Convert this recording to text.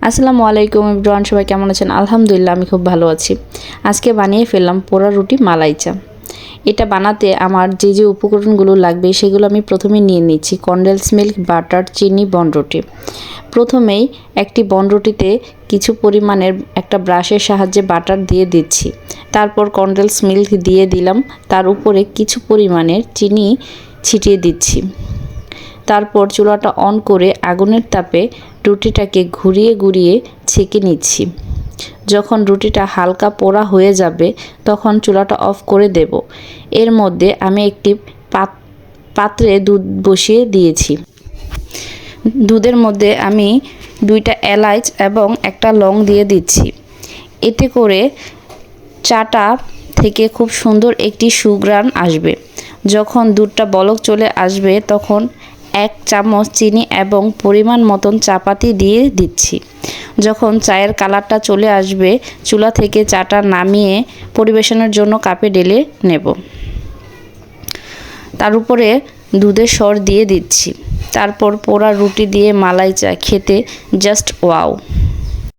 আসসালামু আলাইকুম এভরিওয়ান, সবাই কেমন আছেন? আলহামদুলিল্লাহ আমি খুব ভালো আছি। আজকে বানিয়ে ফেললাম পোড়া রুটি মালাই চা। এটা বানাতে আমার যে উপকরণগুলো লাগবে সেগুলো আমি প্রথমে নিয়ে নিচ্ছি। কনডেন্স মিল্ক, বাটার, চিনি, বনরুটি। প্রথমেই একটি বনরুটিতে কিছু পরিমাণের একটা ব্রাশের সাহায্যে বাটার দিয়ে দিচ্ছি। তারপর কনডেন্স মিল্ক দিয়ে দিলাম, তার উপরে কিছু পরিমাণের চিনি ছিটিয়ে দিচ্ছি। তারপর চুলাটা অন করে আগুনের তাপে রুটিটাকে ঘুরিয়ে ঘুরিয়ে ছেঁকে নিচ্ছি। যখন রুটিটা হালকা পোড়া হয়ে যাবে তখন চুলাটা অফ করে দেব। এর মধ্যে আমি একটি পাত্রে দুধ বসিয়ে দিয়েছি। দুধের মধ্যে আমি 2টা এলাচ এবং একটা লং দিয়ে দিচ্ছি। এতে করে চাটা থেকে খুব সুন্দর একটি সুঘ্রাণ আসবে। যখন দুধটা বলক চলে আসবে তখন 1 চামচ চিনি এবং পরিমাণ মতন চাপাতি দিয়ে দিচ্ছি। যখন চায়ের কালারটা চলে আসবে চুলা থেকে চাটা নামিয়ে পরিবেশনের জন্য কাপে ঢেলে নেব। তার উপরে দুধের সর দিয়ে দিচ্ছি। তারপর পোড়া রুটি দিয়ে মালাই চা খেতে জাস্ট ওয়াও।